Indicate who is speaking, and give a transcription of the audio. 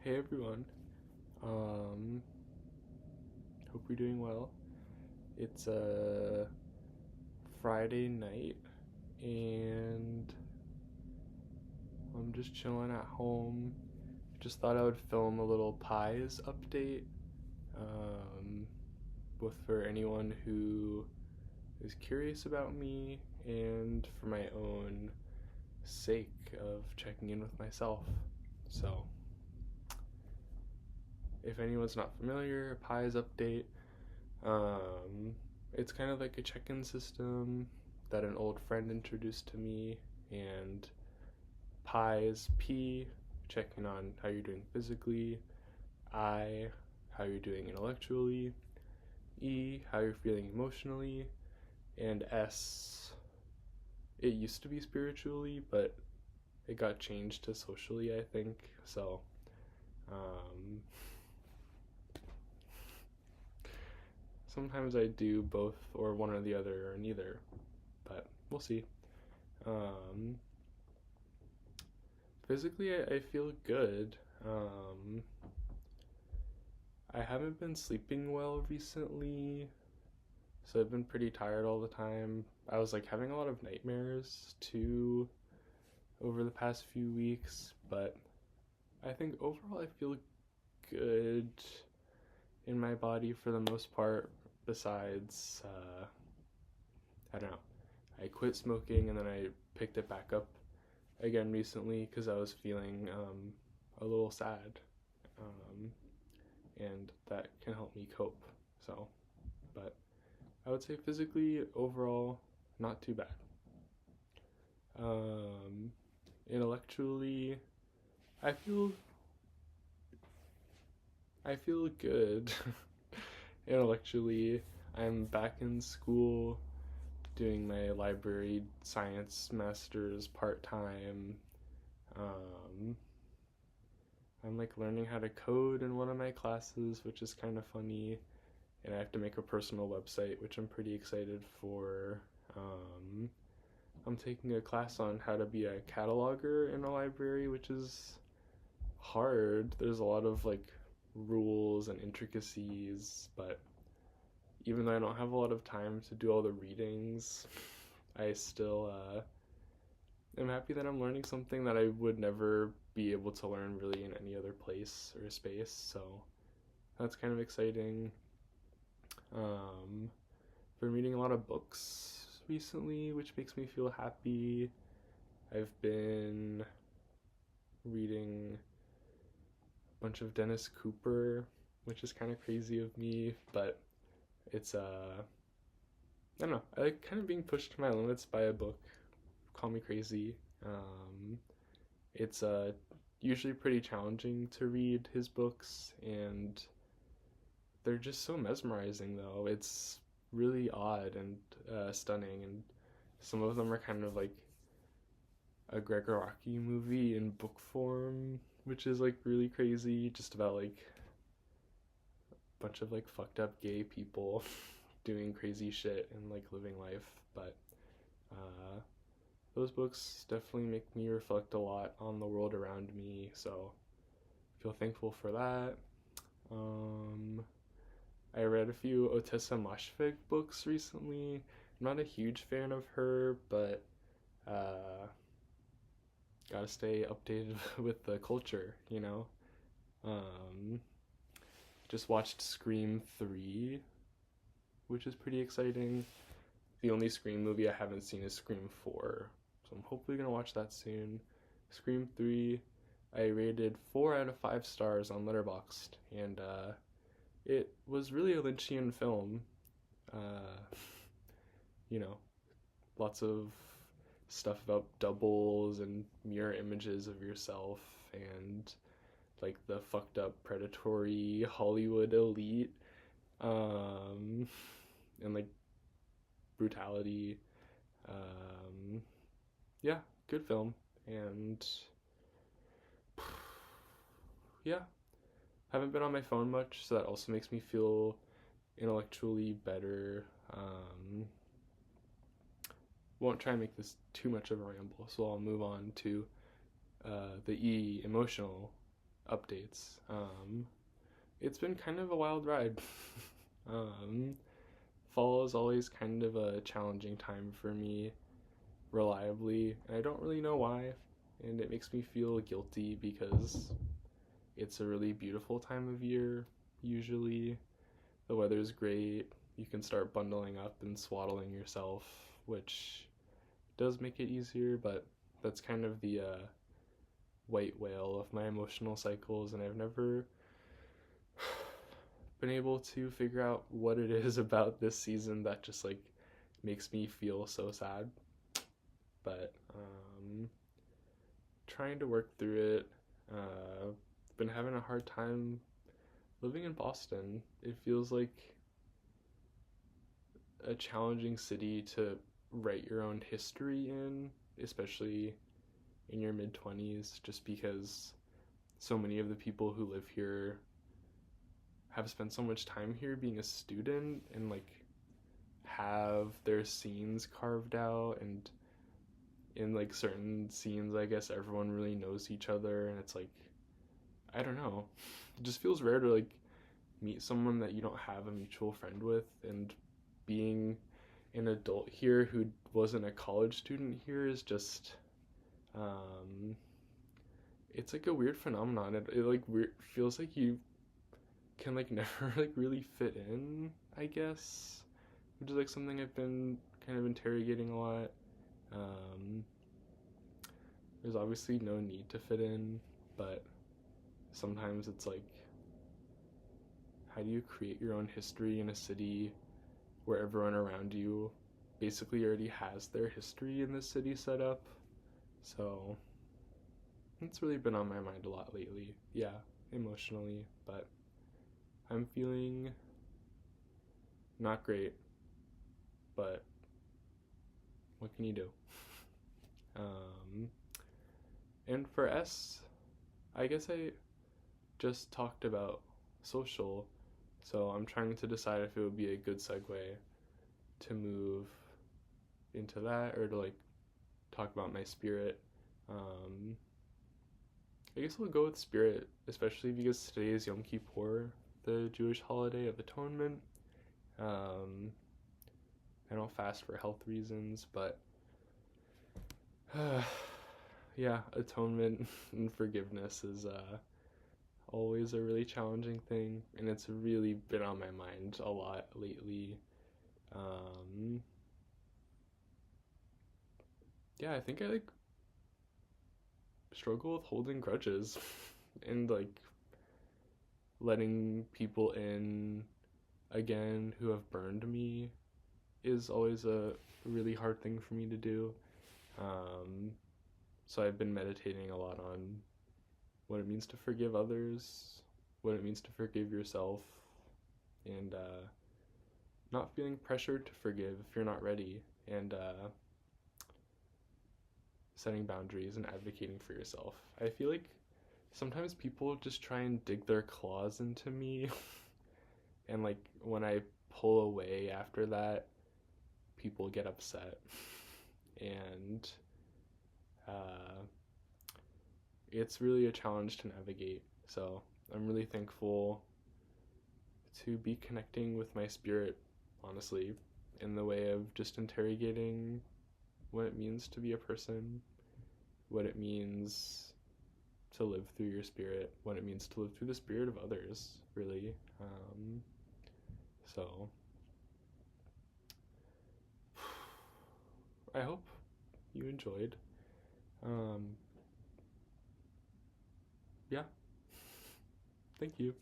Speaker 1: Hey everyone. Hope you're doing well. It's a Friday night and I'm just chilling at home. Just thought I would film a little PIES update. Um, both for anyone who is curious about me and for my own sake of checking in with myself. So, if anyone's not familiar, PIES update. Um, it's kind of like a check-in system that an old friend introduced to me, and PIES P, checking on how you're doing physically, I, how you're doing intellectually, E, how you're feeling emotionally, and S, it used to be spiritually, but it got changed to socially, I think. So, um, sometimes I do both or one or the other or neither, but we'll see. Um, physically, I feel good. I haven't been sleeping well recently, so I've been pretty tired all the time. I was like having a lot of nightmares too over the past few weeks, but I think overall I feel good in my body for the most part, besides, I don't know. I quit smoking and then I picked it back up again recently because I was feeling a little sad, um, and that can help me cope. So, but I would say physically overall not too bad. Um, intellectually, I feel I feel good. Intellectually, I'm back in school doing my library science masters part time. Um, I'm like learning how to code in one of my classes, which is kind of funny, and I have to make a personal website, which I'm pretty excited for. Um, I'm taking a class on how to be a cataloger in a library, which is hard. There's a lot of like rules and intricacies, but even though I don't have a lot of time to do all the readings, I still am happy that I'm learning something that I would never be able to learn really in any other place or space. So that's kind of exciting. Been reading a lot of books recently, which makes me feel happy. I've been reading a bunch of Dennis Cooper, which is kind of crazy of me, but it's I don't know. I like kind of being pushed to my limits by a book. Call me crazy. Um, it's usually pretty challenging to read his books, and they're just so mesmerizing. Though it's really odd and stunning, and some of them are kind of like a Gregor Rocky movie in book form, which is like really crazy. Just about like a bunch of like fucked up gay people doing crazy shit and like living life, but uh, those books definitely make me reflect a lot on the world around me, so I feel thankful for that. Um, I read a few Otessa Moshfegh books recently. I'm not a huge fan of her, but uh, gotta stay updated with the culture, you know? Um, just watched Scream 3, which is pretty exciting. The only Scream movie I haven't seen is Scream 4, so I'm hopefully gonna watch that soon. Scream 3, I rated 4 out of 5 stars on Letterboxd, and it was really a Lynchian film. Uh, you know, lots of stuff about doubles and mirror images of yourself, and like the fucked up predatory Hollywood elite, um, and like brutality. Um, yeah, good film. And yeah, haven't been on my phone much, so that also makes me feel intellectually better. Won't try and make this too much of a ramble, so I'll move on to the E, emotional updates. It's been kind of a wild ride. um, Fall is always kind of a challenging time for me reliably, and I don't really know why. And it makes me feel guilty because it's a really beautiful time of year, usually. The weather's great. You can start bundling up and swaddling yourself, which does make it easier, but that's kind of the white whale of my emotional cycles, and I've never been able to figure out what it is about this season that just like makes me feel so sad. But trying to work through it. Been having a hard time living in Boston. It feels like a challenging city to write your own history in, especially in your mid 20s, just because so many of the people who live here have spent so much time here being a student and like have their scenes carved out, and in like certain scenes I guess everyone really knows each other, and it's like I don't know, it just feels rare to like meet someone that you don't have a mutual friend with, and being an adult here who wasn't a college student here is just um it's like a weird phenomenon. It like weird feels like you can like never like really fit in, I guess, which is like something I've been kind of interrogating a lot. um there's obviously no need to fit in, but sometimes it's like, how do you create your own history in a city where everyone around you basically already has their history in the city set up? So it's really been on my mind a lot lately. Yeah, emotionally, but I'm feeling not great, but what can you do? Um, and for S, I guess I just talked about social, so I'm trying to decide if it would be a good segue to move into that or to like talk about my spirit. Um, I guess I'll go with spirit, especially because today is Yom Kippur, the Jewish holiday of atonement. Um, I don't fast for health reasons, but yeah, atonement and forgiveness is always a really challenging thing, and it's really been on my mind a lot lately. Um, yeah, I think I like struggle with holding grudges and like letting people in again who have burned me is always a really hard thing for me to do. Um, so I've been meditating a lot on what it means to forgive others, what it means to forgive yourself, and not feeling pressured to forgive if you're not ready, and setting boundaries and advocating for yourself. I feel like sometimes people just try and dig their claws into me, and like when I pull away after that, people get upset. And uh, it's really a challenge to navigate. So I'm really thankful to be connecting with my spirit, honestly, in the way of just interrogating what it means to be a person, what it means to live through your spirit, what it means to live through the spirit of others, really. So I hope you enjoyed. Um, yeah, thank you.